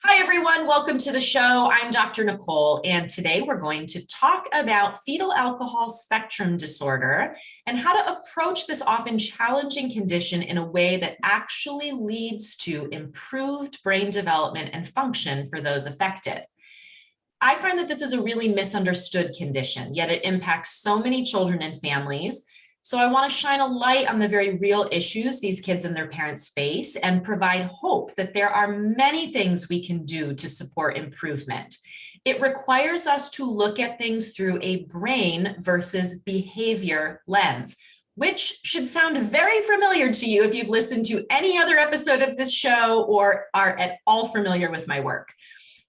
Hi, everyone. Welcome to the show. I'm Dr. Nicole, and today we're going to talk about fetal alcohol spectrum disorder and how to approach this often challenging condition in a way that actually leads to improved brain development and function for those affected. I find that this is a really misunderstood condition, yet it impacts so many children and families. So I want to shine a light on the very real issues these kids and their parents face and provide hope that there are many things we can do to support improvement. It requires us to look at things through a brain versus behavior lens, which should sound very familiar to you if you've listened to any other episode of this show or are at all familiar with my work.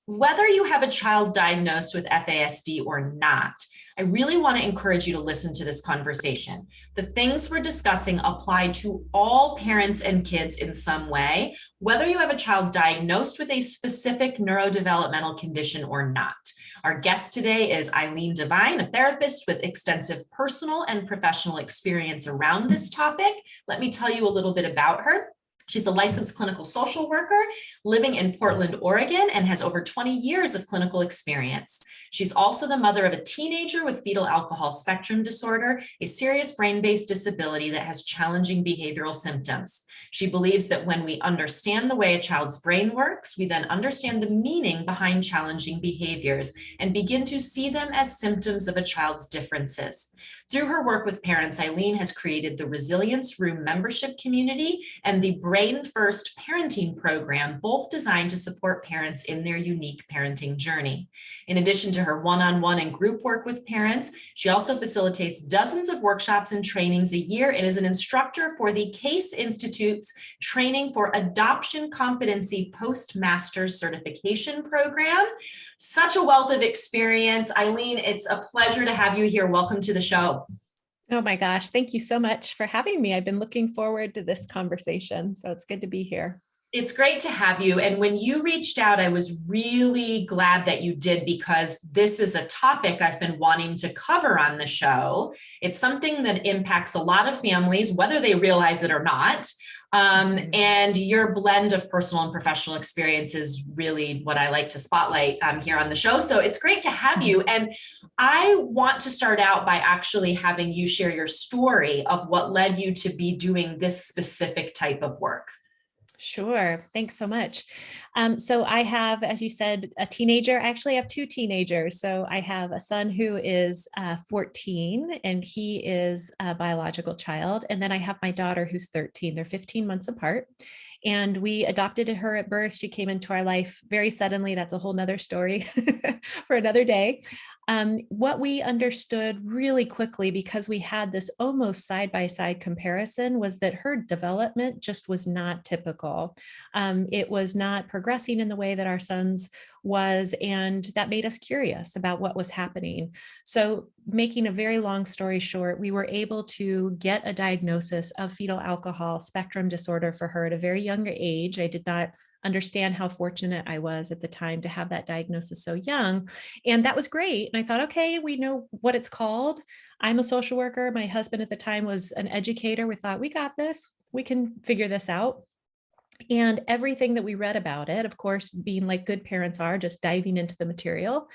Whether you have a child diagnosed with FASD or not, I really want to encourage you to listen to this conversation. The things we're discussing apply to all parents and kids in some way, whether you have a child diagnosed with a specific neurodevelopmental condition or not. Our guest today is Eileen Devine, a therapist with extensive personal and professional experience around this topic. Let me tell you a little bit about her. She's a licensed clinical social worker living in Portland, Oregon, and has over 20 years of clinical experience. She's also the mother of a teenager with fetal alcohol spectrum disorder, a serious brain-based disability that has challenging behavioral symptoms. She believes that when we understand the way a child's brain works, we then understand the meaning behind challenging behaviors and begin to see them as symptoms of a child's differences. Through her work with parents, Eileen has created the Resilience Room membership community and the Brain First parenting program, both designed to support parents in their unique parenting journey. In addition to her one-on-one and group work with parents, she also facilitates dozens of workshops and trainings a year and is an instructor for the Case Institute's Training for Adoption Competency Postmaster's Certification Program. Such a wealth of experience. Eileen, it's a pleasure to have you here. Welcome to the show. Oh my gosh, thank you so much for having me. I've been looking forward to this conversation, so it's good to be here. It's great to have you. And when you reached out, I was really glad that you did, because this is a topic I've been wanting to cover on the show. It's something that impacts a lot of families, whether they realize it or not. And your blend of personal and professional experience is really what I like to spotlight here on the show. So it's great to have you. And I want to start out by actually having you share your story of what led you to be doing this specific type of work. Sure. Thanks so much. So I have, as you said, a teenager. I actually have two teenagers. So I have a son who is 14 and he is a biological child. And then I have my daughter who's 13. They're 15 months apart. And we adopted her at birth. She came into our life very suddenly. That's a whole nother story for another day. What we understood really quickly, because we had this almost side-by-side comparison, was that her development just was not typical. It was not progressing in the way that our son's was, and that made us curious about what was happening. So, making a very long story short, we were able to get a diagnosis of fetal alcohol spectrum disorder for her at a very young age. I did not understand how fortunate I was at the time to have that diagnosis so young. And that was great. And I thought, okay, we know what it's called. I'm a social worker. My husband at the time was an educator. We thought, we got this. We can figure this out. And everything that we read about it, of course, being like good parents are, just diving into the material,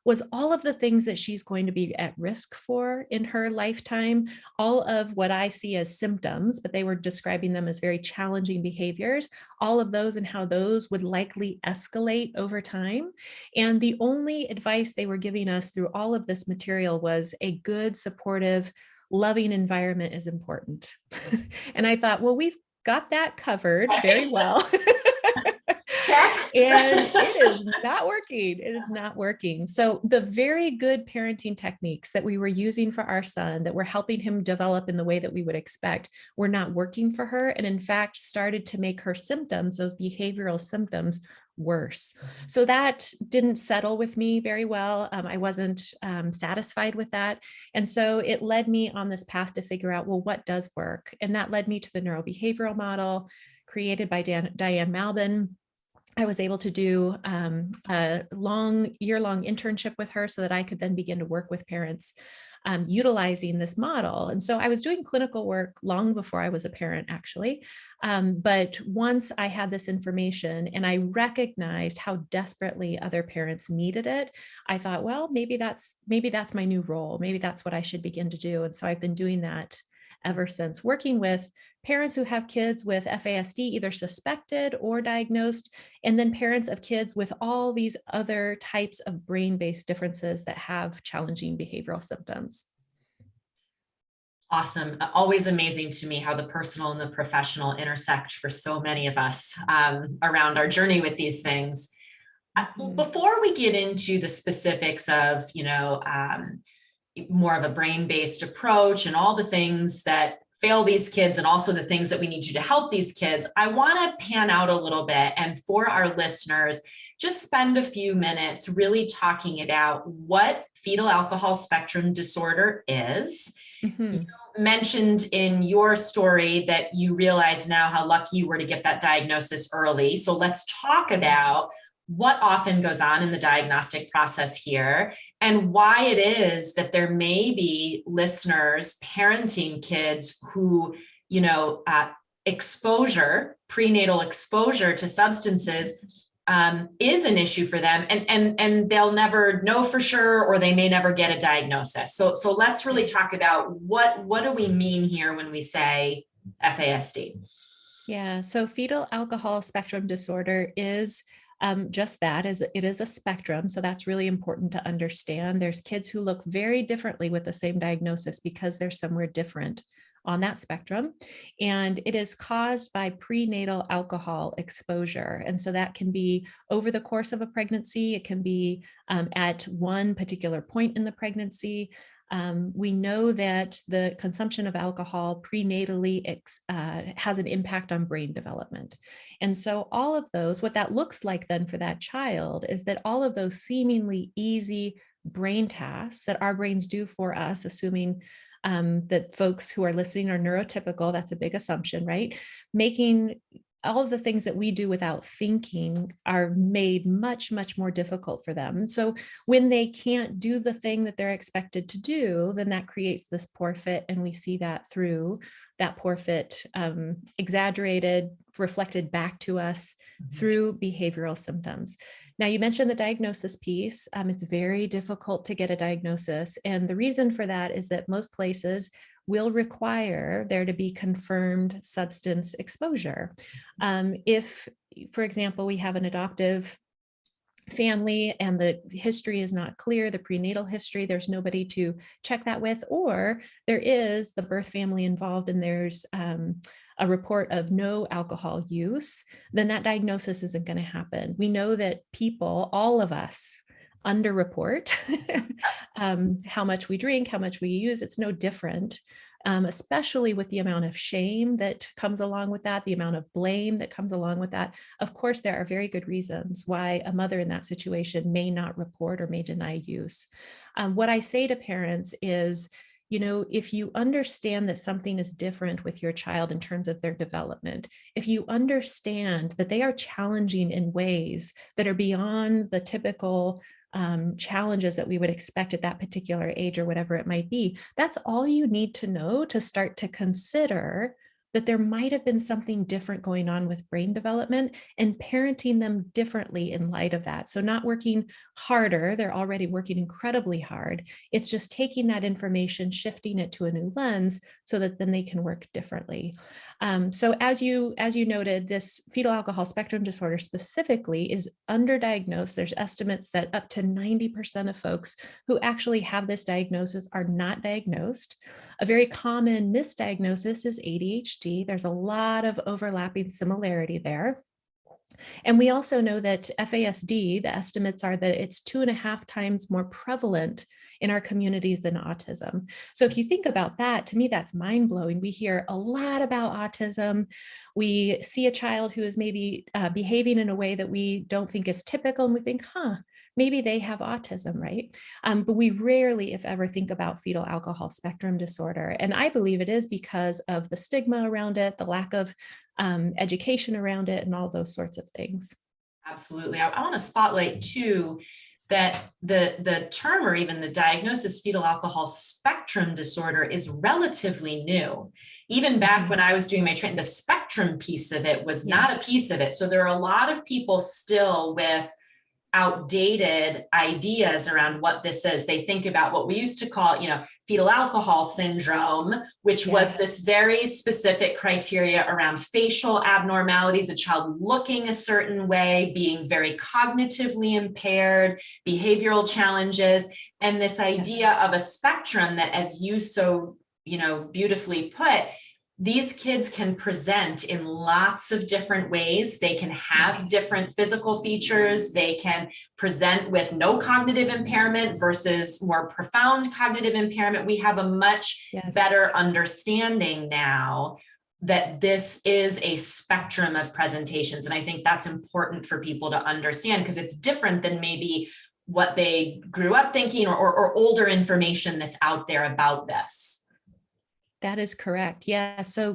was all of the things that she's going to be at risk for in her lifetime, all of what I see as symptoms, but they were describing them as very challenging behaviors, all of those and how those would likely escalate over time. And the only advice they were giving us through all of this material was a good, supportive, loving environment is important. And I thought, well, we've got that covered very well. And it is not working. It is not working. So the very good parenting techniques that we were using for our son, that were helping him develop in the way that we would expect, were not working for her. And in fact, started to make her symptoms, those behavioral symptoms, worse. So that didn't settle with me very well. I wasn't satisfied with that. And so it led me on this path to figure out, well, what does work? And that led me to the neurobehavioral model created by Diane Malbin. I was able to do a year-long internship with her so that I could then begin to work with parents utilizing this model. And so I was doing clinical work long before I was a parent, actually. But once I had this information and I recognized how desperately other parents needed it, I thought, well, maybe that's my new role. Maybe that's what I should begin to do. And so I've been doing that ever since, working with parents who have kids with FASD, either suspected or diagnosed, and then parents of kids with all these other types of brain-based differences that have challenging behavioral symptoms. Awesome. Always amazing to me how the personal and the professional intersect for so many of us around our journey with these things. Before we get into the specifics of, more of a brain-based approach and all the things that fail these kids and also the things that we need you to help these kids, I want to pan out a little bit and for our listeners, just spend a few minutes really talking about what fetal alcohol spectrum disorder is. You mentioned in your story that you realize now how lucky you were to get that diagnosis early. So let's talk about what often goes on in the diagnostic process here and why it is that there may be listeners parenting kids who, prenatal exposure to substances is an issue for them and they'll never know for sure, or they may never get a diagnosis. So let's really talk about what do we mean here when we say FASD? Yeah, so fetal alcohol spectrum disorder is just that, it is a spectrum. So that's really important to understand. There's kids who look very differently with the same diagnosis because they're somewhere different on that spectrum. And it is caused by prenatal alcohol exposure. And so that can be over the course of a pregnancy. It can be at one particular point in the pregnancy. We know that the consumption of alcohol prenatally has an impact on brain development. And so all of those, what that looks like then for that child is that all of those seemingly easy brain tasks that our brains do for us, assuming that folks who are listening are neurotypical, that's a big assumption, right? Making all of the things that we do without thinking are made much, much more difficult for them. So when they can't do the thing that they're expected to do, then that creates this poor fit. And we see that through that poor fit exaggerated, reflected back to us through behavioral symptoms. Now, you mentioned the diagnosis piece. It's very difficult to get a diagnosis. And the reason for that is that most places will require there to be confirmed substance exposure. If, for example, we have an adoptive family and the history is not clear, the prenatal history, there's nobody to check that with, or there is the birth family involved and there's a report of no alcohol use, then that diagnosis isn't going to happen. We know that people, all of us, underreport how much we drink, how much we use. It's no different, especially with the amount of shame that comes along with that, the amount of blame that comes along with that. Of course, there are very good reasons why a mother in that situation may not report or may deny use. What I say to parents is, if you understand that something is different with your child in terms of their development, if you understand that they are challenging in ways that are beyond the typical challenges that we would expect at that particular age or whatever it might be, that's all you need to know to start to consider that there might have been something different going on with brain development and parenting them differently in light of that. So not working harder, they're already working incredibly hard. It's just taking that information, shifting it to a new lens so that then they can work differently. So as you noted, this fetal alcohol spectrum disorder specifically is underdiagnosed. There's estimates that up to 90% of folks who actually have this diagnosis are not diagnosed. A very common misdiagnosis is ADHD. There's a lot of overlapping similarity there. And we also know that FASD, the estimates are that it's 2.5 times more prevalent in our communities than autism. So if you think about that, to me, that's mind-blowing. We hear a lot about autism. We see a child who is maybe behaving in a way that we don't think is typical, and we think, maybe they have autism, right? But we rarely, if ever, think about fetal alcohol spectrum disorder. And I believe it is because of the stigma around it, the lack of education around it, and all those sorts of things. Absolutely. I want to spotlight too, that the term or even the diagnosis fetal alcohol spectrum disorder is relatively new. Even back when I was doing my training, the spectrum piece of it was not a piece of it. So there are a lot of people still with outdated ideas around what this is. They think about what we used to call, fetal alcohol syndrome, which was this very specific criteria around facial abnormalities, a child looking a certain way, being very cognitively impaired, behavioral challenges, and this idea of a spectrum that, as you so, beautifully put, these kids can present in lots of different ways. They can have different physical features. They can present with no cognitive impairment versus more profound cognitive impairment. We have a much better understanding now that this is a spectrum of presentations. And I think that's important for people to understand, because it's different than maybe what they grew up thinking or older information that's out there about this. That is correct. Yeah. So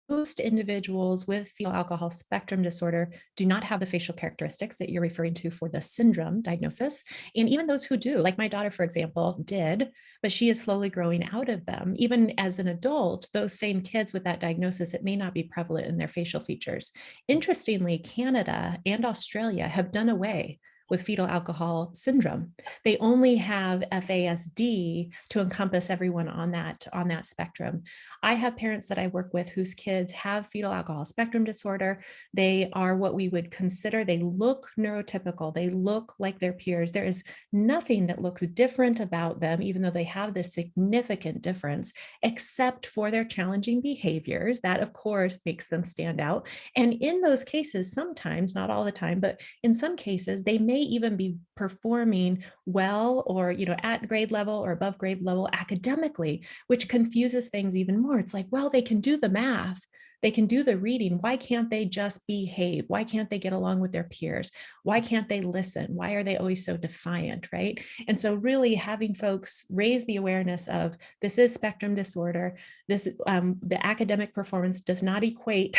most individuals with fetal alcohol spectrum disorder do not have the facial characteristics that you're referring to for the syndrome diagnosis. And even those who do, like my daughter, for example, did, but she is slowly growing out of them. Even as an adult, those same kids with that diagnosis, it may not be prevalent in their facial features. Interestingly, Canada and Australia have done away with fetal alcohol syndrome. They only have FASD to encompass everyone on that spectrum. I have parents that I work with whose kids have fetal alcohol spectrum disorder. They are what we would consider, they look neurotypical. They look like their peers. There is nothing that looks different about them, even though they have this significant difference, except for their challenging behaviors. That, of course, makes them stand out. And in those cases, sometimes, not all the time, but in some cases, they may even be performing well or, at grade level or above grade level academically, which confuses things even more. It's like, well, they can do the math, they can do the reading. Why can't they just behave? Why can't they get along with their peers? Why can't they listen? Why are they always so defiant, right? And so really having folks raise the awareness of this is spectrum disorder. This the academic performance does not equate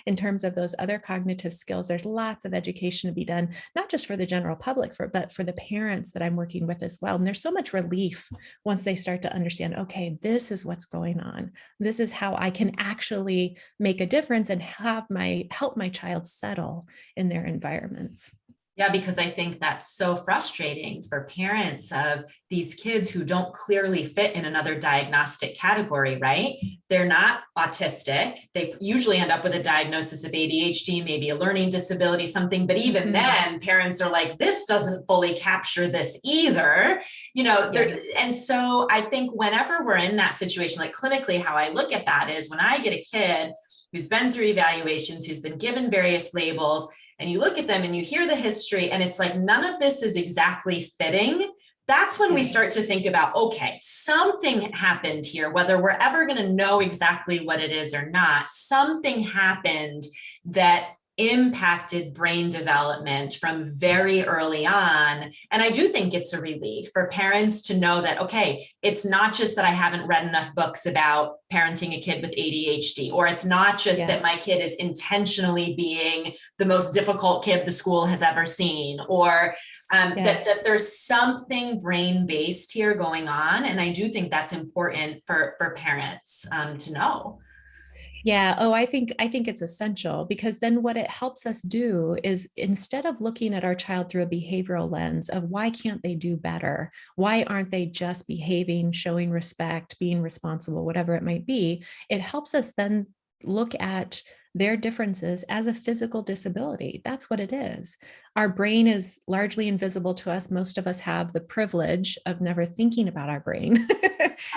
in terms of those other cognitive skills. There's lots of education to be done, not just for the general public, but for the parents that I'm working with as well. And there's so much relief once they start to understand, okay, this is what's going on. This is how I can actually make a difference and help my child settle in their environments. Yeah, because I think that's so frustrating for parents of these kids who don't clearly fit in another diagnostic category, right? They're not autistic. They usually end up with a diagnosis of ADHD, maybe a learning disability, something. But even then, parents are like, this doesn't fully capture this either, And so I think whenever we're in that situation, like clinically, how I look at that is when I get a kid who's been through evaluations, who's been given various labels, and you look at them and you hear the history and it's like, none of this is exactly fitting. That's when we start to think about, okay, something happened here, whether we're ever going to know exactly what it is or not, something happened that impacted brain development from very early on. And I do think it's a relief for parents to know that, okay, it's not just that I haven't read enough books about parenting a kid with ADHD, or it's not just that my kid is intentionally being the most difficult kid the school has ever seen, or that there's something brain-based here going on. And I do think that's important for parents to know. Yeah. Oh, I think it's essential, because then what it helps us do is, instead of looking at our child through a behavioral lens of why can't they do better? Why aren't they just behaving, showing respect, being responsible, whatever it might be? It helps us then look at their differences as a physical disability. That's what it is. Our brain is largely invisible to us. Most of us have the privilege of never thinking about our brain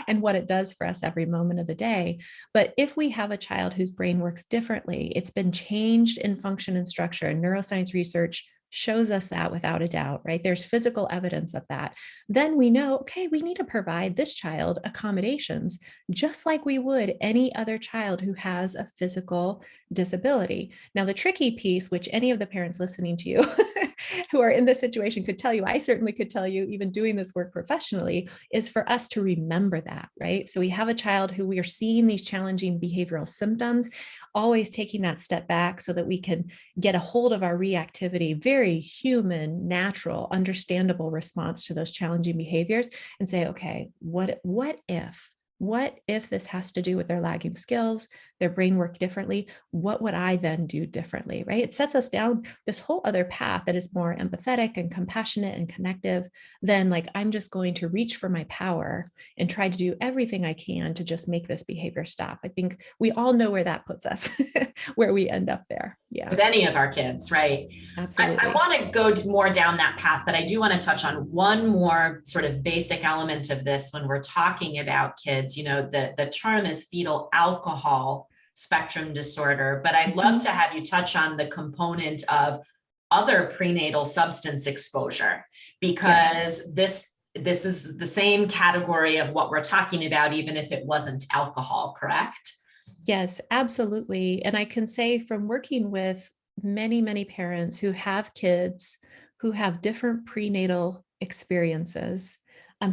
and what it does for us every moment of the day. But if we have a child whose brain works differently, it's been changed in function and structure, and neuroscience research shows us that without a doubt, right? There's physical evidence of that. Then we know, okay, we need to provide this child accommodations, just like we would any other child who has a physical disability. Now, the tricky piece, which any of the parents listening to you who are in this situation could tell you, I certainly could tell you, even doing this work professionally, is for us to remember that, right? So we have a child who we are seeing these challenging behavioral symptoms, always taking that step back so that we can get a hold of our reactivity, very human, natural, understandable response to those challenging behaviors, and say, okay, what if? What if this has to do with their lagging skills, their brain work differently? What would I then do differently, right? It sets us down this whole other path that is more empathetic and compassionate and connective than like, I'm just going to reach for my power and try to do everything I can to just make this behavior stop. I think we all know where that puts us, where we end up there. Yeah. With any of our kids, right? Absolutely. I want to go more down that path, but I do want to touch on one more sort of basic element of this when we're talking about kids. You know, the term is fetal alcohol spectrum disorder, but I'd love to have you touch on the component of other prenatal substance exposure, because this is the same category of what we're talking about, even if it wasn't alcohol, correct? Yes, absolutely. And I can say from working with many, many parents who have kids who have different prenatal experiences,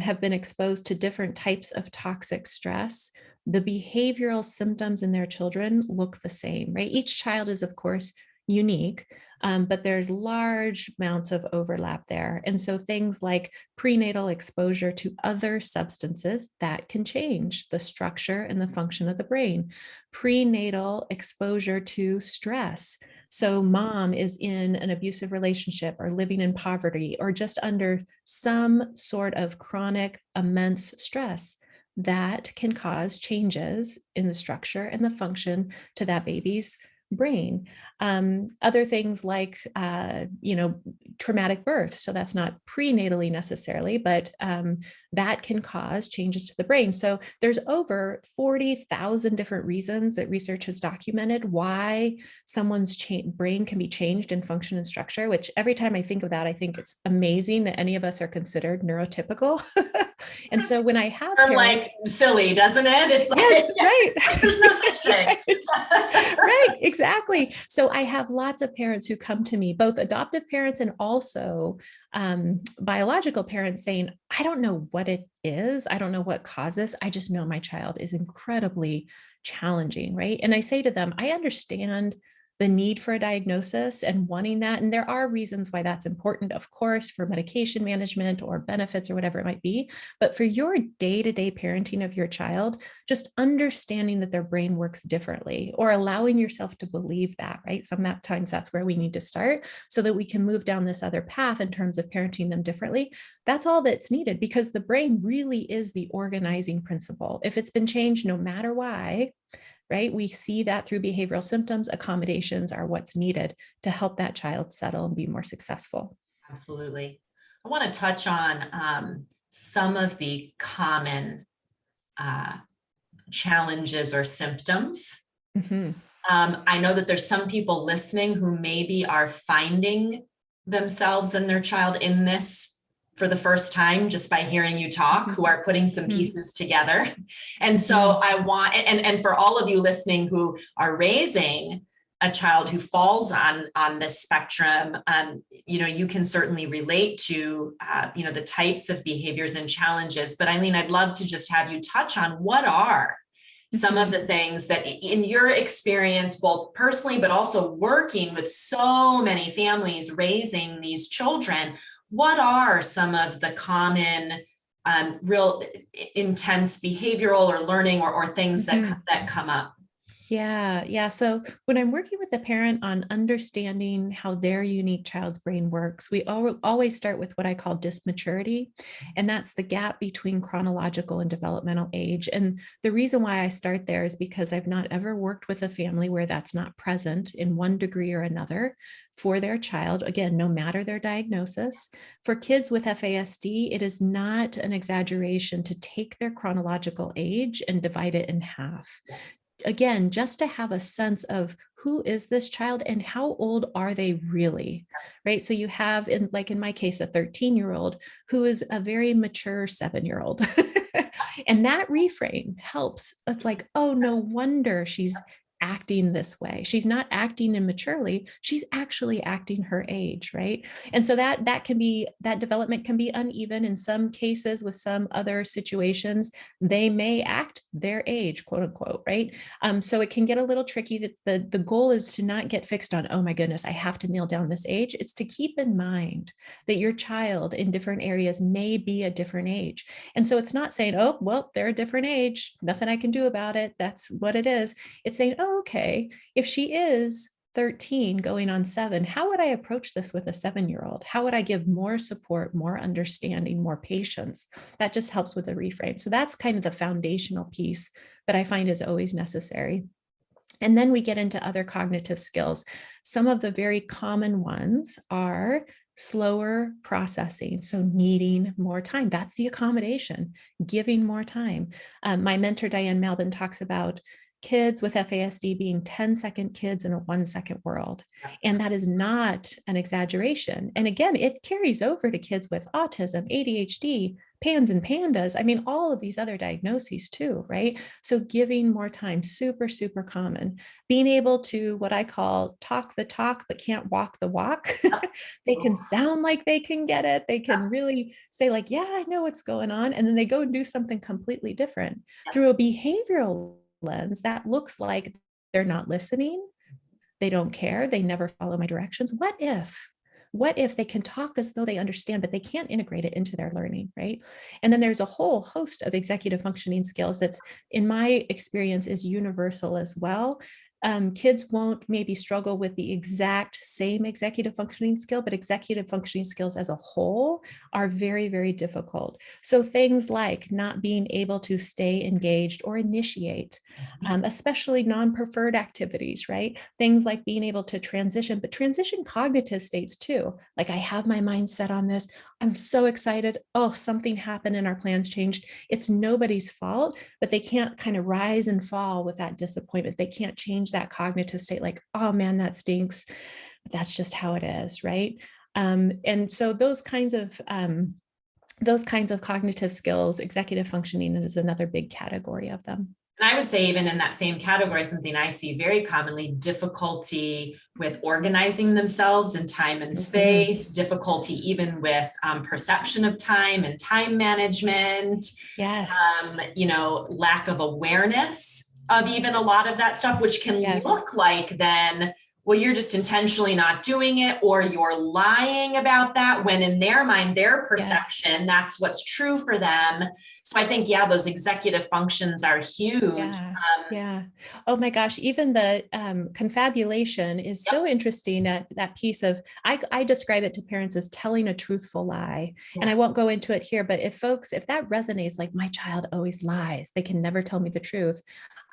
have been exposed to different types of toxic stress, the behavioral symptoms in their children look the same, right? Each child is, of course, unique, but there's large amounts of overlap there. And so things like prenatal exposure to other substances that can change the structure and the function of the brain, prenatal exposure to stress. So mom is in an abusive relationship or living in poverty or just under some sort of chronic immense stress that can cause changes in the structure and the function to that baby's brain. Other things like, traumatic birth. So that's not prenatally necessarily, but that can cause changes to the brain. So there's over 40,000 different reasons that research has documented why someone's brain can be changed in function and structure, which every time I think of that, I think it's amazing that any of us are considered neurotypical. And so when I have parents, like silly, doesn't it? It's like, yes, right. There's no such thing. Right, exactly. So I have lots of parents who come to me, both adoptive parents and also biological parents, saying, I don't know what it is. I don't know what causes. I just know my child is incredibly challenging, right? And I say to them, I understand the need for a diagnosis and wanting that. And there are reasons why that's important, of course, for medication management or benefits or whatever it might be. But for your day-to-day parenting of your child, just understanding that their brain works differently or allowing yourself to believe that, right? Sometimes that's where we need to start so that we can move down this other path in terms of parenting them differently. That's all that's needed, because the brain really is the organizing principle. If it's been changed, no matter why, right? We see that through behavioral symptoms, accommodations are what's needed to help that child settle and be more successful. Absolutely. I want to touch on some of the common challenges or symptoms. Mm-hmm. I know that there's some people listening who maybe are finding themselves and their child in this for the first time just by hearing you talk, who are putting some pieces together. And so I want, and for all of you listening who are raising a child who falls on this spectrum, you can certainly relate to, the types of behaviors and challenges. But Eileen, I'd love to just have you touch on what are some of the things that in your experience, both personally, but also working with so many families raising these children, what are some of the common real intense behavioral or learning or things that come up? Yeah. So when I'm working with a parent on understanding how their unique child's brain works, we always start with what I call dysmaturity. And that's the gap between chronological and developmental age. And the reason why I start there is because I've not ever worked with a family where that's not present in one degree or another for their child. Again, no matter their diagnosis. For kids with FASD, it is not an exaggeration to take their chronological age and divide it in half. Again, just to have a sense of who is this child and how old are they really, right? So you have, in my case, a 13-year-old who is a very mature 7-year-old. And that reframe helps. It's like, oh, no wonder she's acting this way. She's not acting immaturely. She's actually acting her age, right? And so that development can be uneven in some cases. With some other situations, they may act their age, quote unquote, right? So it can get a little tricky. That the goal is to not get fixed on, oh my goodness, I have to nail down this age. It's to keep in mind that your child in different areas may be a different age. And so it's not saying, oh, well, they're a different age, nothing I can do about it, that's what it is. It's saying, oh, okay, if she is 13 going on 7, how would I approach this with a 7-year-old? How would I give more support, more understanding, more patience? That just helps with the reframe. So that's kind of the foundational piece that I find is always necessary. And then we get into other cognitive skills. Some of the very common ones are slower processing, so needing more time. That's the accommodation, giving more time. My mentor, Diane Malbin, talks about kids with FASD being 10-second kids in a 1-second world. And that is not an exaggeration. And again, it carries over to kids with autism, ADHD, PANS and PANDAS. I mean, all of these other diagnoses too, right? So giving more time, super, super common. Being able to, what I call, talk the talk, but can't walk the walk. They can sound like they can get it. They can really say like, yeah, I know what's going on. And then they go and do something completely different through a behavioral lens that looks like they're not listening, they don't care, they never follow my directions. What if they can talk as though they understand, but they can't integrate it into their learning, right? And then there's a whole host of executive functioning skills that's, in my experience, is universal as well. Kids won't maybe struggle with the exact same executive functioning skill, but executive functioning skills as a whole are very, very difficult. So things like not being able to stay engaged or initiate, especially non-preferred activities, right? Things like being able to transition, but transition cognitive states too. Like, I have my mind set on this. I'm so excited. Oh, something happened and our plans changed. It's nobody's fault, but they can't kind of rise and fall with that disappointment. They can't change that cognitive state like, oh man, that stinks. But that's just how it is, right? And so those kinds of cognitive skills, executive functioning is another big category of them. And I would say, even in that same category, something I see very commonly: difficulty with organizing themselves in time and space, difficulty even with perception of time and time management. Yes. Lack of awareness of even a lot of that stuff, which can look like then, well, you're just intentionally not doing it, or you're lying about that, when in their mind, their perception, that's what's true for them. So I think, those executive functions are huge. Yeah. Oh my gosh. Even the confabulation is so interesting. That piece of, I describe it to parents as telling a truthful lie. And I won't go into it here, but if that resonates, like, my child always lies, they can never tell me the truth,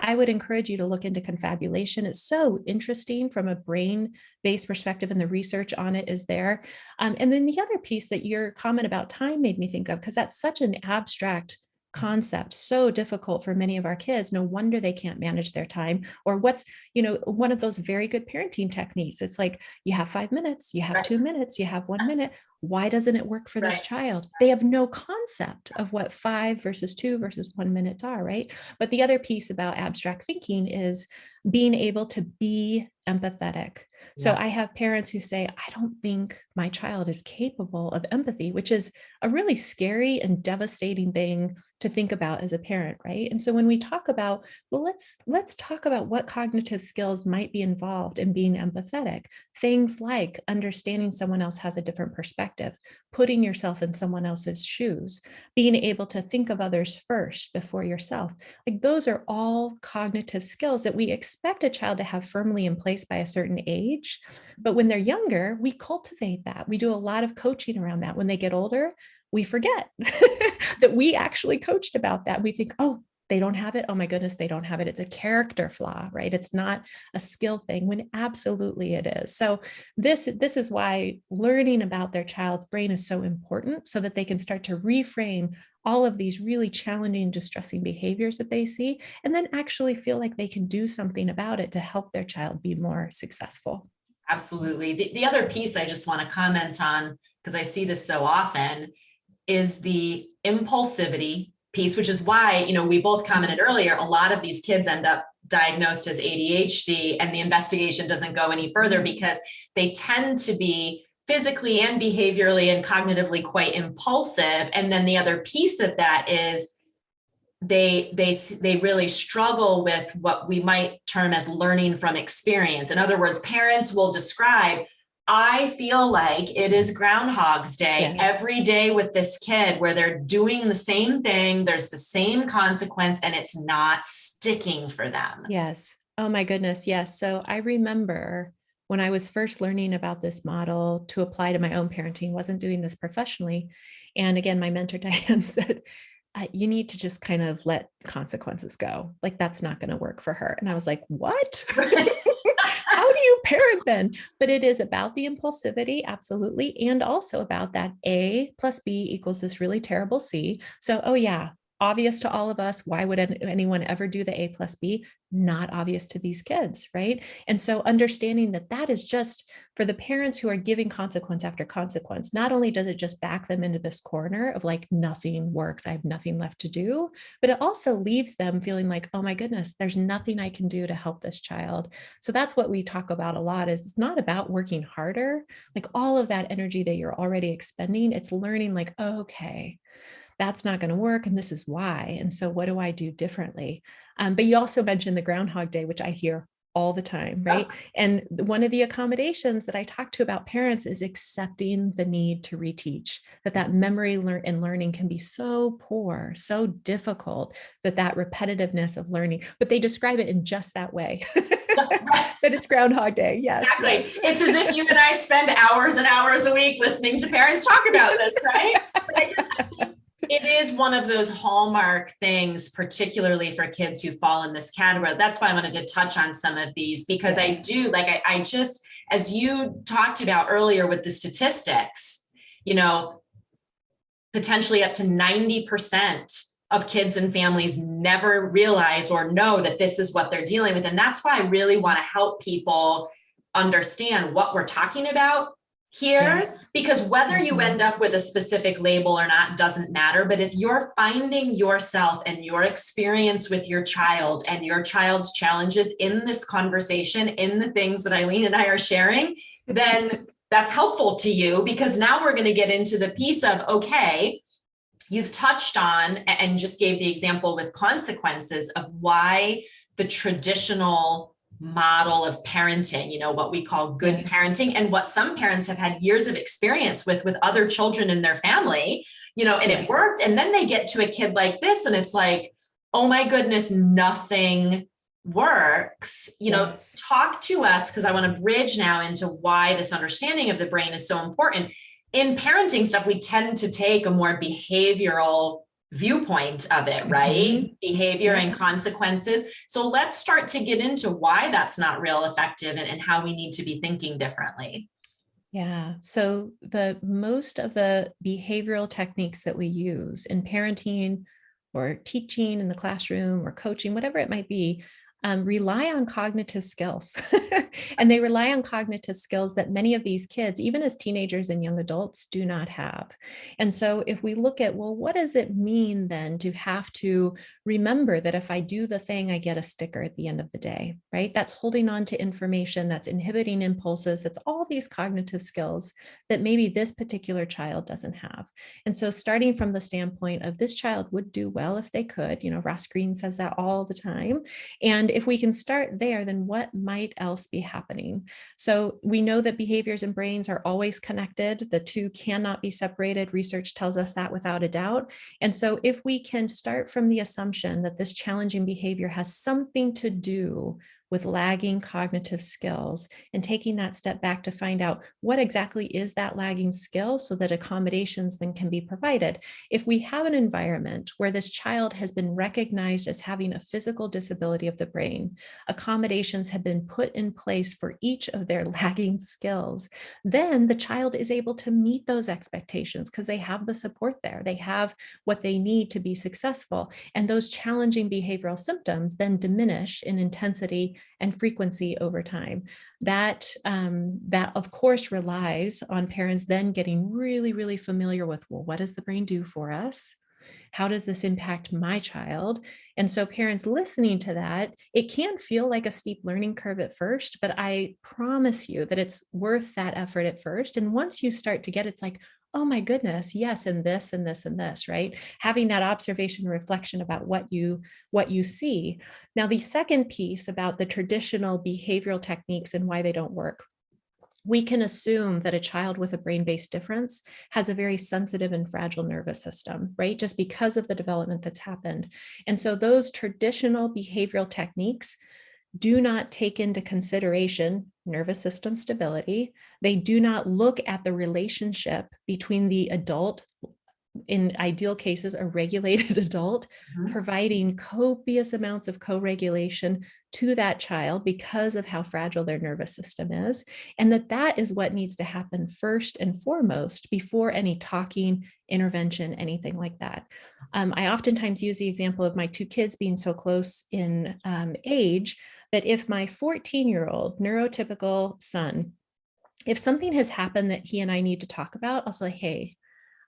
I would encourage you to look into confabulation. It's so interesting from a brain-based perspective, and the research on it is there. And then the other piece that your comment about time made me think of, because that's such an abstract concept, so difficult for many of our kids. No wonder they can't manage their time. Or what's, one of those very good parenting techniques. It's like, you have 5 minutes, you have 2 minutes, you have 1 minute. Why doesn't it work for this child? They have no concept of what 5 versus 2 versus 1 minutes are, right? But the other piece about abstract thinking is being able to be empathetic. So I have parents who say, I don't think my child is capable of empathy, which is a really scary and devastating thing to think about as a parent, right? And so when we talk about, well, let's talk about what cognitive skills might be involved in being empathetic. Things like understanding someone else has a different perspective, putting yourself in someone else's shoes, being able to think of others first before yourself. Like, those are all cognitive skills that we expect a child to have firmly in place by a certain age. But when they're younger, we cultivate that. We do a lot of coaching around that. When they get older, we forget that we actually coached about that. We think, oh, they don't have it. Oh my goodness, they don't have it. It's a character flaw, right? It's not a skill thing, when absolutely it is. So this is why learning about their child's brain is so important, so that they can start to reframe all of these really challenging, distressing behaviors that they see, and then actually feel like they can do something about it to help their child be more successful. Absolutely. The other piece I just want to comment on, because I see this so often, is the impulsivity piece, which is why, we both commented earlier, a lot of these kids end up diagnosed as ADHD, and the investigation doesn't go any further because they tend to be physically and behaviorally and cognitively quite impulsive. And then the other piece of that is they really struggle with what we might term as learning from experience. In other words, parents will describe, I feel like it is Groundhog's Day every day with this kid where they're doing the same thing, there's the same consequence, and it's not sticking for them. Yes. Oh my goodness. Yes. So I remember when I was first learning about this model to apply to my own parenting, wasn't doing this professionally. And again, my mentor, Diane, said, you need to just kind of let consequences go. Like, that's not going to work for her. And I was like, what? How do you parent then? But it is about the impulsivity, absolutely. And also about that A plus B equals this really terrible C. So, oh yeah, obvious to all of us. Why would anyone ever do the A plus B? Not obvious to these kids, right? And so understanding that that is just for the parents who are giving consequence after consequence, not only does it just back them into this corner of like, nothing works, I have nothing left to do, but it also leaves them feeling like, oh my goodness, there's nothing I can do to help this child. So that's what we talk about a lot, is it's not about working harder, like all of that energy that you're already expending, it's learning like, oh, okay, that's not going to work. And this is why. And so what do I do differently? But you also mentioned the Groundhog Day, which I hear all the time, right? And one of the accommodations that I talk to about parents is accepting the need to reteach, that memory and learning can be so poor, so difficult, that repetitiveness of learning, but they describe it in just that way. That it's Groundhog Day. Yes. Exactly. Yes. It's as if you and I spend hours and hours a week listening to parents talk about this, right? But it is one of those hallmark things, particularly for kids who fall in this category. That's why I wanted to touch on some of these, because yes. I just, as you talked about earlier with the statistics, potentially up to 90% of kids and families never realize or know that this is what they're dealing with. And that's why I really want to help people understand what we're talking about here, yes. Because whether you end up with a specific label or not doesn't matter. But if you're finding yourself and your experience with your child and your child's challenges in this conversation, in the things that Eileen and I are sharing, then that's helpful to you, because now we're going to get into the piece of, okay, you've touched on and just gave the example with consequences of why the traditional model of parenting, what we call good yes. parenting, and what some parents have had years of experience with other children in their family, and yes. it worked. And then they get to a kid like this and it's like, oh my goodness, nothing works. Yes. Talk to us, because I want to bridge now into why this understanding of the brain is so important. In parenting stuff, we tend to take a more behavioral viewpoint of it, right? Mm-hmm. Behavior yeah. and consequences. So let's start to get into why that's not real effective and how we need to be thinking differently. Yeah. So most of the behavioral techniques that we use in parenting or teaching in the classroom or coaching, whatever it might be, rely on cognitive skills. And they rely on cognitive skills that many of these kids, even as teenagers and young adults, do not have. And so if we look at, well, what does it mean then to have to remember that if I do the thing, I get a sticker at the end of the day, right? That's holding on to information, that's inhibiting impulses, that's all these cognitive skills that maybe this particular child doesn't have. And so starting from the standpoint of this child would do well if they could, Ross Greene says that all the time. And if we can start there, then what might else be happening? So we know that behaviors and brains are always connected. The two cannot be separated. Research tells us that without a doubt. And so if we can start from the assumption that this challenging behavior has something to do with lagging cognitive skills, and taking that step back to find out what exactly is that lagging skill so that accommodations then can be provided. If we have an environment where this child has been recognized as having a physical disability of the brain, accommodations have been put in place for each of their lagging skills, then the child is able to meet those expectations because they have the support there. They have what they need to be successful. And those challenging behavioral symptoms then diminish in intensity and frequency over time. That of course relies on parents then getting really, really familiar with, well, what does the brain do for us? How does this impact my child? And so parents listening to that, it can feel like a steep learning curve at first, but I promise you that it's worth that effort at first. And once you start to get, it's like, oh my goodness, yes, and this and this and this, right? Having that observation and reflection about what you see. Now, the second piece about the traditional behavioral techniques and why they don't work. We can assume that a child with a brain-based difference has a very sensitive and fragile nervous system, right? Just because of the development that's happened. And so those traditional behavioral techniques do not take into consideration nervous system stability. They do not look at the relationship between the adult, in ideal cases, a regulated adult, providing copious amounts of co-regulation to that child because of how fragile their nervous system is. And that is what needs to happen first and foremost before any talking, intervention, anything like that. I oftentimes use the example of my two kids being so close in age that if my 14-year-old neurotypical son, if something has happened that he and I need to talk about, I'll say, hey,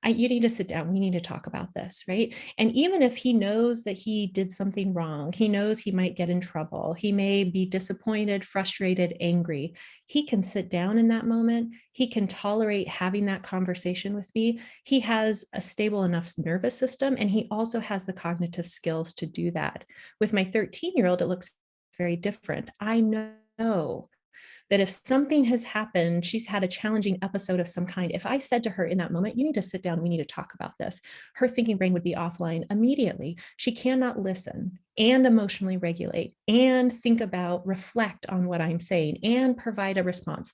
you need to sit down. We need to talk about this, right? And even if he knows that he did something wrong, he knows he might get in trouble, he may be disappointed, frustrated, angry, he can sit down in that moment. He can tolerate having that conversation with me. He has a stable enough nervous system, and he also has the cognitive skills to do that. With my 13-year-old, it looks very different. I know that if something has happened, she's had a challenging episode of some kind, if I said to her in that moment, you need to sit down, we need to talk about this, her thinking brain would be offline immediately. She cannot listen and emotionally regulate and think about, reflect on what I'm saying and provide a response.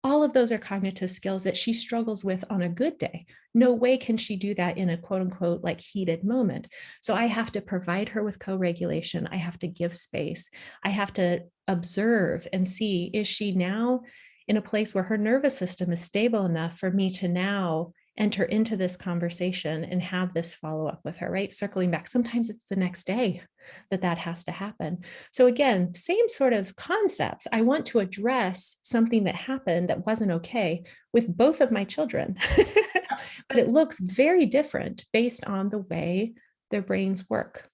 All of those are cognitive skills that she struggles with on a good day. No way can she do that in a quote unquote like heated moment. So I have to provide her with co-regulation. I have to give space. I have to observe and see, is she now in a place where her nervous system is stable enough for me to now enter into this conversation and have this follow up with her, right? Circling back. Sometimes it's the next day that has to happen. So again, same sort of concepts. I want to address something that happened that wasn't okay with both of my children, but it looks very different based on the way their brains work.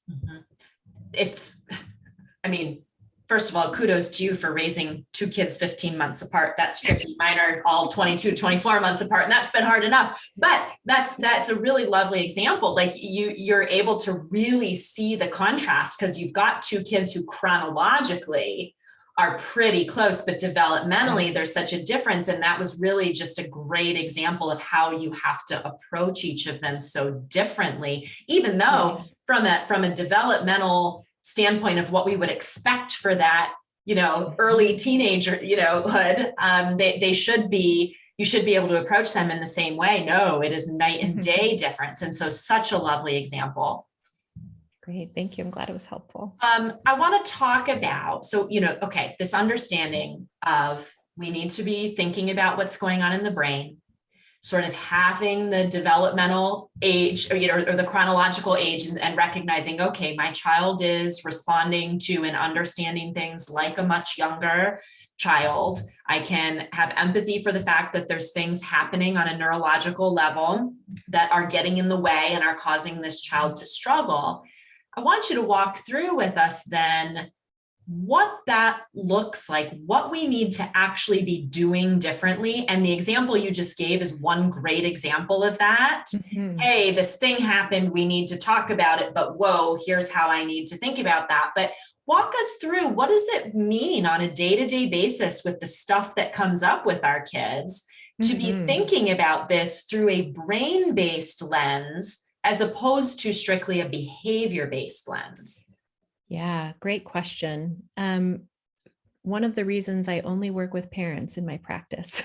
I mean, first of all, kudos to you for raising two kids 15 months apart. That's tricky. Mine are all 22, 24 months apart, and that's been hard enough. But that's a really lovely example. Like you're able to really see the contrast because you've got two kids who chronologically are pretty close, but developmentally, there's such a difference. And that was really just a great example of how you have to approach each of them so differently, even though from a developmental standpoint of what we would expect for that, early teenager, hood, you should be able to approach them in the same way. No, it is night and day difference. And so such a lovely example. Great. Thank you. I'm glad it was helpful. I want to talk about, this understanding of we need to be thinking about what's going on in the brain, sort of having the developmental age or the chronological age and recognizing, okay, my child is responding to and understanding things like a much younger child. I can have empathy for the fact that there's things happening on a neurological level that are getting in the way and are causing this child to struggle. I want you to walk through with us then what that looks like, what we need to actually be doing differently. And the example you just gave is one great example of that. Hey, this thing happened, we need to talk about it, but whoa, here's how I need to think about that. But walk us through, what does it mean on a day-to-day basis with the stuff that comes up with our kids to be thinking about this through a brain-based lens as opposed to strictly a behavior-based lens? Yeah, great question. One of the reasons I only work with parents in my practice,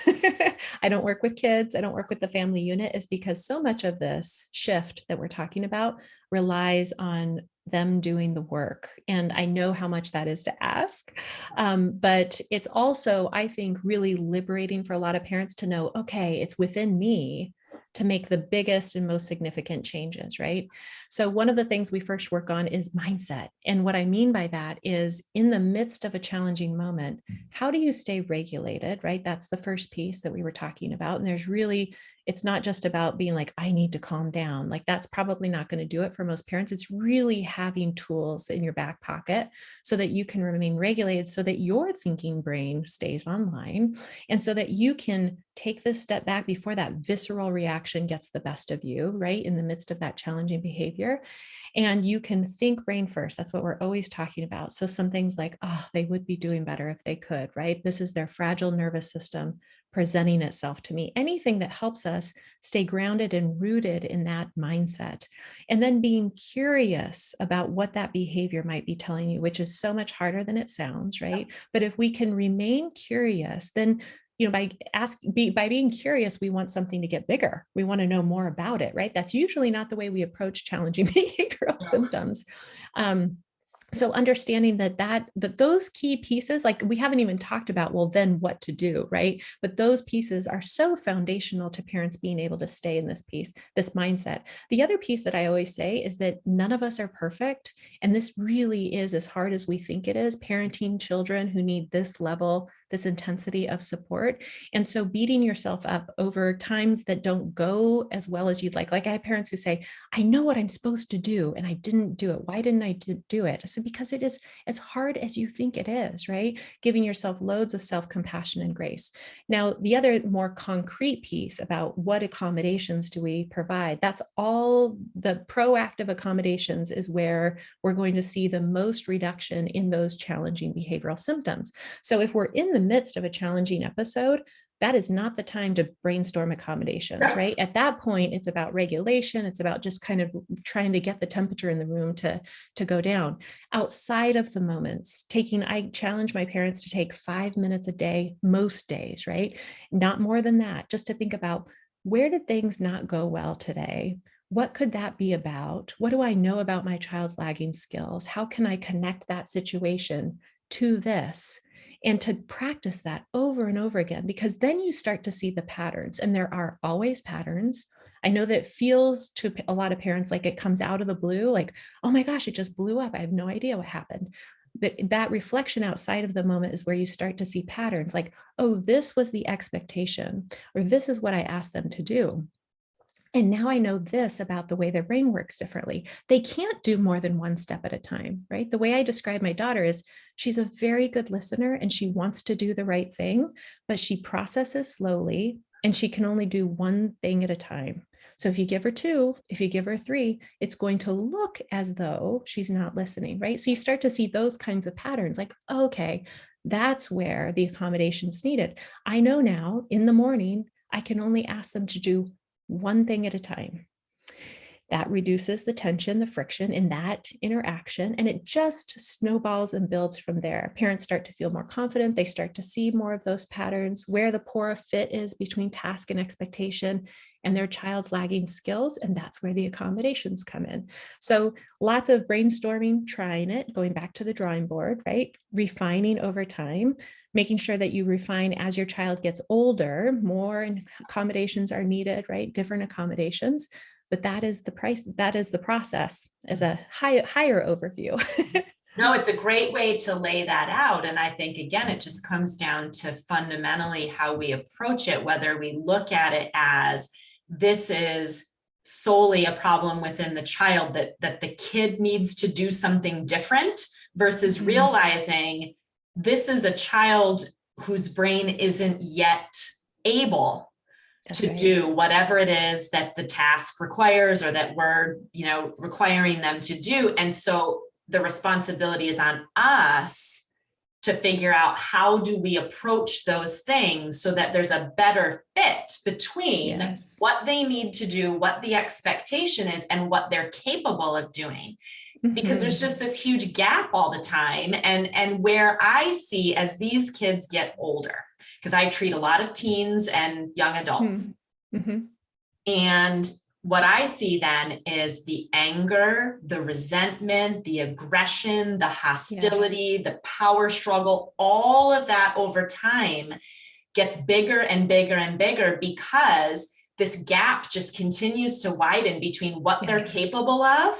I don't work with kids, I don't work with the family unit, is because so much of this shift that we're talking about relies on them doing the work. And I know how much that is to ask. But it's also, I think, really liberating for a lot of parents to know, okay, it's within me to make the biggest and most significant changes, right? So one of the things we first work on is mindset. And what I mean by that is, in the midst of a challenging moment, how do you stay regulated, right? That's the first piece that we were talking about. And there's really, it's not just about being like, I need to calm down. Like, that's probably not going to do it for most parents. It's really having tools in your back pocket so that you can remain regulated, so that your thinking brain stays online, and so that you can take this step back before that visceral reaction gets the best of you, right? In the midst of that challenging behavior. And you can think brain first. That's what we're always talking about. So some things like, oh, they would be doing better if they could, right? This is their fragile nervous system presenting itself to me. Anything that helps us stay grounded and rooted in that mindset. And then being curious about what that behavior might be telling you, which is so much harder than it sounds, right? But if we can remain curious, then by being curious, we want something to get bigger. We want to know more about it, right? That's usually not the way we approach challenging behavioral symptoms. So understanding that those key pieces, like we haven't even talked about, well, then what to do, right? But those pieces are so foundational to parents being able to stay in this mindset. The other piece that I always say is that none of us are perfect. And this really is as hard as we think it is, parenting children who need this level, this intensity of support. And so beating yourself up over times that don't go as well as you'd like I have parents who say, I know what I'm supposed to do and I didn't do it. Why didn't I do it? I said, because it is as hard as you think it is, right? Giving yourself loads of self-compassion and grace. Now, the other more concrete piece about what accommodations do we provide, that's all the proactive accommodations is where we're going to see the most reduction in those challenging behavioral symptoms. So if we're in the midst of a challenging episode, that is not the time to brainstorm accommodations, right? At that point, it's about regulation. It's about just kind of trying to get the temperature in the room to go down. Outside of the moments, I challenge my parents to take 5 minutes a day, most days, right? Not more than that, just to think about, where did things not go well today? What could that be about? What do I know about my child's lagging skills? How can I connect that situation to this? And to practice that over and over again, because then you start to see the patterns, and there are always patterns. I know that it feels to a lot of parents like it comes out of the blue, like, oh my gosh, it just blew up. I have no idea what happened. That reflection outside of the moment is where you start to see patterns like, oh, this was the expectation, or this is what I asked them to do. And now I know this about the way their brain works differently. They can't do more than one step at a time, right? The way I describe my daughter is, she's a very good listener and she wants to do the right thing, but she processes slowly and she can only do one thing at a time. So if you give her 2, if you give her 3, it's going to look as though she's not listening, right? So you start to see those kinds of patterns like, okay, that's where the accommodation's needed. I know now in the morning, I can only ask them to do one thing at a time. That reduces the tension, the friction in that interaction, and it just snowballs and builds from there. Parents start to feel more confident. They start to see more of those patterns, where the poor fit is between task and expectation and their child's lagging skills, and that's where the accommodations come in. So lots of brainstorming, trying it, going back to the drawing board, right? Refining over time, making sure that you refine as your child gets older, more accommodations are needed, right? Different accommodations, but that is the price, that is the process as a higher overview. No, it's a great way to lay that out. And I think, again, it just comes down to fundamentally how we approach it, whether we look at it as this is solely a problem within the child, that the kid needs to do something different, versus realizing this is a child whose brain isn't yet able to do whatever it is that the task requires, or that we're, requiring them to do. And so the responsibility is on us to figure out, how do we approach those things so that there's a better fit between what they need to do, what the expectation is, and what they're capable of doing. Because there's just this huge gap all the time. And where I see, as these kids get older, because I treat a lot of teens and young adults, and what I see then is the anger, the resentment, the aggression, the hostility, the power struggle, all of that over time gets bigger and bigger and bigger, because this gap just continues to widen between what they're Yes. capable of,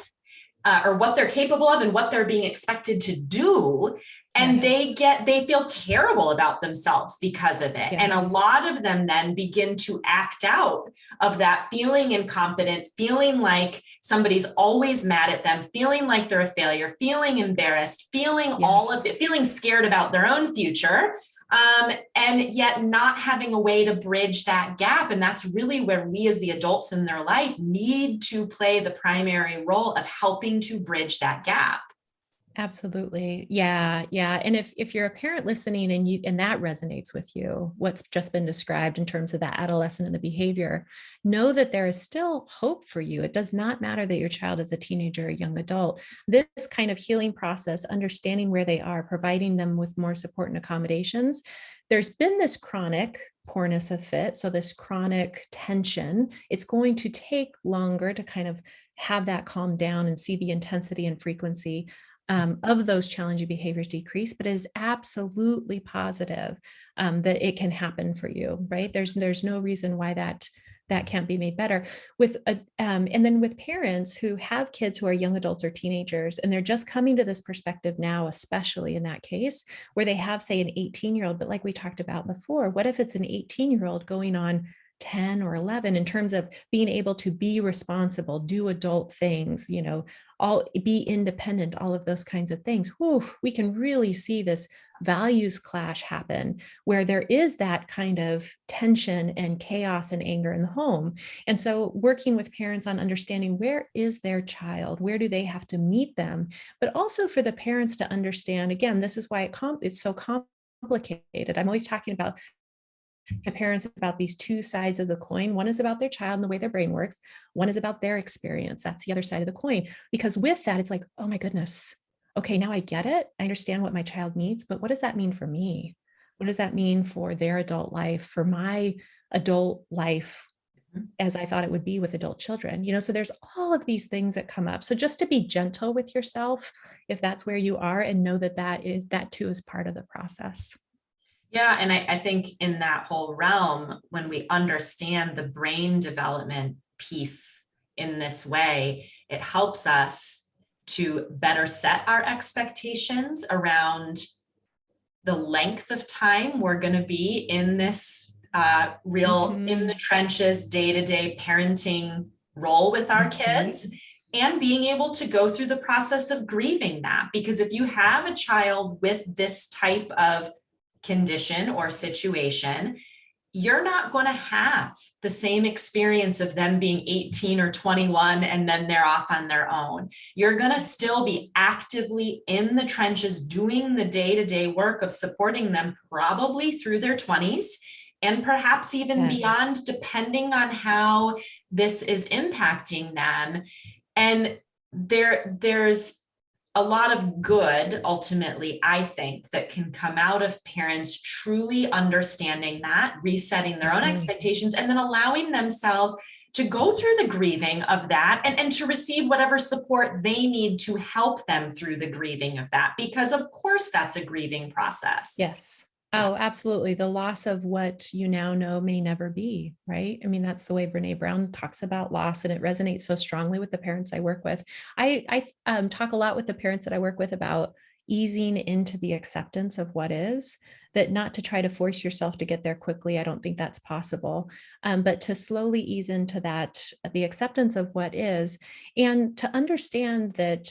or what they're capable of and what they're being expected to do. And Yes. they feel terrible about themselves because of it. And a Yes. lot of them then begin to act out of that, feeling incompetent, feeling like somebody's always mad at them, feeling like they're a failure, feeling embarrassed, feeling all of it, Yes. feeling scared about their own future. And yet not having a way to bridge that gap. And that's really where we as the adults in their life need to play the primary role of helping to bridge that gap. Absolutely. Yeah. Yeah. And if you're a parent listening and that resonates with you, what's just been described in terms of that adolescent and the behavior, know that there is still hope for you. It does not matter that your child is a teenager or a young adult. This kind of healing process, understanding where they are, providing them with more support and accommodations. There's been this chronic poorness of fit. So this chronic tension, it's going to take longer to kind of have that calm down and see the intensity and frequency of those challenging behaviors decrease, but it is absolutely positive that it can happen for you, right? There's no reason why that can't be made better. And then with parents who have kids who are young adults or teenagers, and they're just coming to this perspective now, especially in that case where they have, say, an 18-year-old, but like we talked about before, what if it's an 18-year-old going on 10 or 11 in terms of being able to be responsible, do adult things, all be independent, all of those kinds of things. Whew, we can really see this values clash happen where there is that kind of tension and chaos and anger in the home. And so working with parents on understanding where is their child, where do they have to meet them, but also for the parents to understand, again, this is why it's so complicated. I'm always talking about to parents about these two sides of the coin. One is about their child and the way their brain works. One is about their experience. That's the other side of the coin. Because with that, it's like, oh my goodness. Okay, now I get it. I understand what my child needs, but what does that mean for me? What does that mean for their adult life, for my adult life as I thought it would be with adult children? So there's all of these things that come up. So just to be gentle with yourself, if that's where you are, and know that too is part of the process. Yeah, and I think in that whole realm, when we understand the brain development piece in this way, it helps us to better set our expectations around the length of time we're going to be in this real in the trenches, day-to-day parenting role with our kids, and being able to go through the process of grieving that. Because if you have a child with this type of condition or situation, you're not going to have the same experience of them being 18 or 21 and then they're off on their own. You're going to still be actively in the trenches doing the day-to-day work of supporting them, probably through their 20s and perhaps even beyond, depending on how this is impacting them. And there's a lot of good, ultimately, I think, that can come out of parents truly understanding that, resetting their own expectations, and then allowing themselves to go through the grieving of that and to receive whatever support they need to help them through the grieving of that, because of course that's a grieving process. Yes. Oh, absolutely. The loss of what you now know may never be, right? I mean, that's the way Brene Brown talks about loss, and it resonates so strongly with the parents I work with. I talk a lot with the parents that I work with about easing into the acceptance of what is, that not to try to force yourself to get there quickly. I don't think that's possible, but to slowly ease into that, the acceptance of what is, and to understand that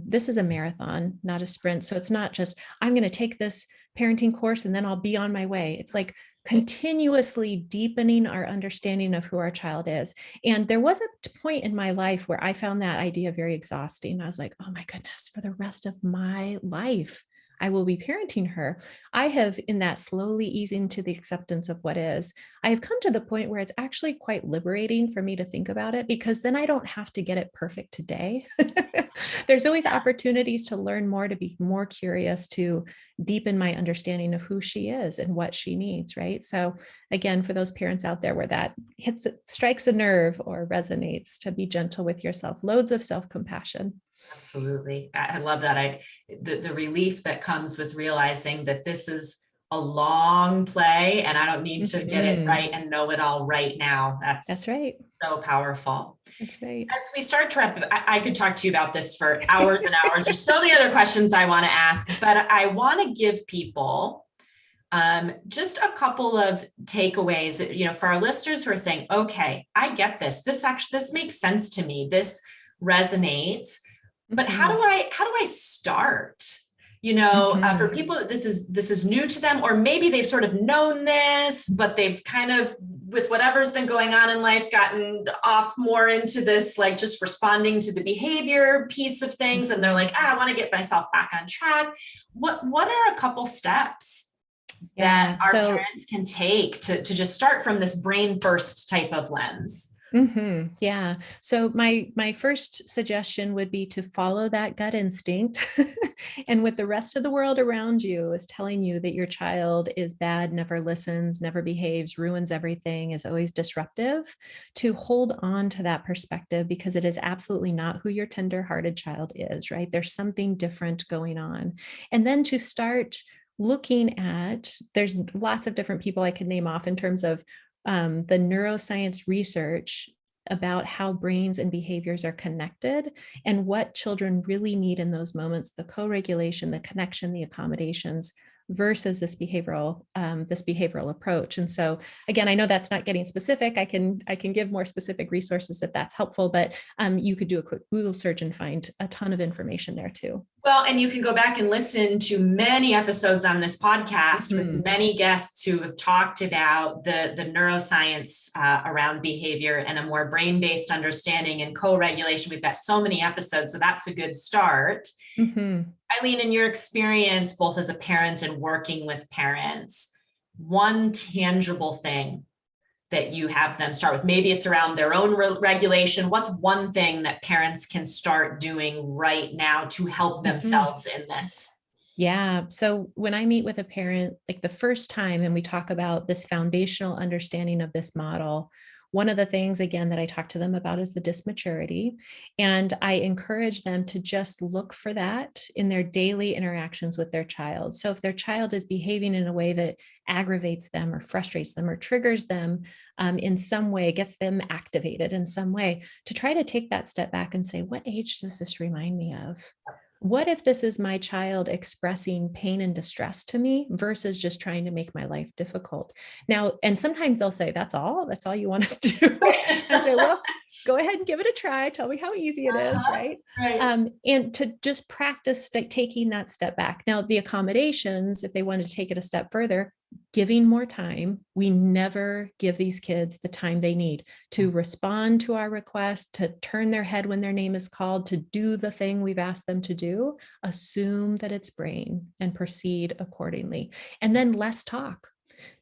this is a marathon, not a sprint. So it's not just, I'm going to take this parenting course and then I'll be on my way. It's like continuously deepening our understanding of who our child is. And there was a point in my life where I found that idea very exhausting. I was like, oh my goodness, for the rest of my life, I will be parenting her. I have, in that slowly easing to the acceptance of what is, I have come to the point where it's actually quite liberating for me to think about it, because then I don't have to get it perfect today. There's always opportunities to learn more, to be more curious, to deepen my understanding of who she is and what she needs, right? So again, for those parents out there where that strikes a nerve or resonates, to be gentle with yourself, loads of self-compassion. Absolutely. I love that. The relief that comes with realizing that this is a long play, and I don't need to get it Mhm. right and know it all right now. That's That's right. so powerful. That's right. As we start to wrap, I could talk to you about this for hours and hours. There's so many other questions I want to ask, but I want to give people just a couple of takeaways that, for our listeners who are saying, okay, I get this. This makes sense to me. This resonates, but how do I start? For people that this is new to them, or maybe they've sort of known this, but they've kind of, with whatever's been going on in life, gotten off more into this, like just responding to the behavior piece of things. And they're like, I want to get myself back on track. What are a couple steps that our parents can take to just start from this brain first type of lens? Yeah. So my first suggestion would be to follow that gut instinct. And with the rest of the world around you is telling you that your child is bad, never listens, never behaves, ruins everything, is always disruptive, to hold on to that perspective, because it is absolutely not who your tender-hearted child is, right? There's something different going on. And then to start looking at, there's lots of different people I could name off in terms of the neuroscience research about how brains and behaviors are connected and what children really need in those moments, the co-regulation, the connection, the accommodations, versus this behavioral approach. And so again, I know that's not getting specific. I can give more specific resources if that's helpful, but you could do a quick Google search and find a ton of information there too. Well, and you can go back and listen to many episodes on this podcast with many guests who have talked about the neuroscience around behavior and a more brain-based understanding and co-regulation. We've got so many episodes, so that's a good start. Eileen, in your experience, both as a parent and working with parents, one tangible thing that you have them start with, maybe it's around their own regulation. What's one thing that parents can start doing right now to help themselves in this? Yeah. So when I meet with a parent, like the first time, and we talk about this foundational understanding of this model, one of the things, again, that I talk to them about is the dysmaturity. And I encourage them to just look for that in their daily interactions with their child. So if their child is behaving in a way that aggravates them or frustrates them or triggers them in some way, gets them activated in some way, to try to take that step back and say, what age does this remind me of? What if this is my child expressing pain and distress to me versus just trying to make my life difficult? Now, and sometimes they'll say, that's all you want us to do. I say, well, go ahead and give it a try. Tell me how easy it is, right? And to just practice taking that step back. Now, the accommodations, if they want to take it a step further, giving more time. We never give these kids the time they need to respond to our request, to turn their head when their name is called, to do the thing we've asked them to do. Assume that it's brain and proceed accordingly. And then less talk.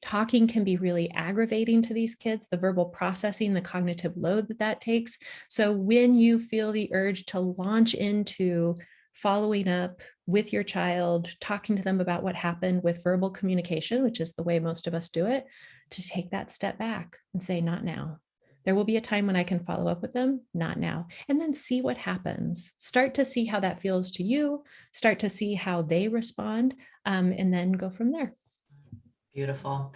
Talking can be really aggravating to these kids, the verbal processing, the cognitive load that takes. So when you feel the urge to launch into following up with your child, talking to them about what happened with verbal communication, which is the way most of us do it, to take that step back and say, not now. There will be a time when I can follow up with them, not now. And then see what happens. Start to see how that feels to you, start to see how they respond, and then go from there. Beautiful.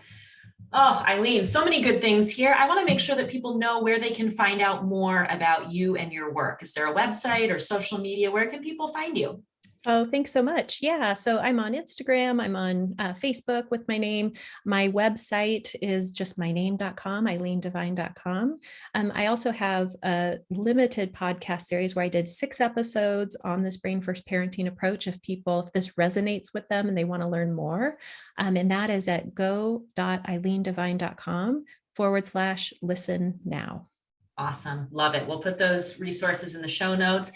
Oh, Eileen, so many good things here. I want to make sure that people know where they can find out more about you and your work. Is there a website or social media? Where can people find you? Oh, thanks so much. Yeah. So I'm on Instagram. I'm on Facebook with my name. My website is just myname.com, eileendevine.com. I also have a limited podcast series where I did 6 episodes on this brain first parenting approach. If this resonates with them and they want to learn more, and that is at go.eileendevine.com/listen now. Awesome. Love it. We'll put those resources in the show notes.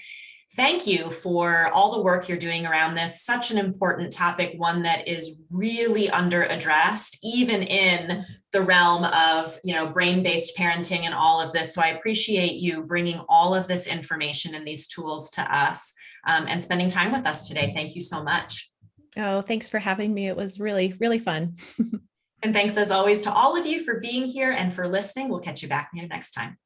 Thank you for all the work you're doing around this. Such an important topic, one that is really under addressed, even in the realm of, brain-based parenting and all of this. So I appreciate you bringing all of this information and these tools to us and spending time with us today. Thank you so much. Oh, thanks for having me. It was really, really fun. And thanks as always to all of you for being here and for listening. We'll catch you back here next time.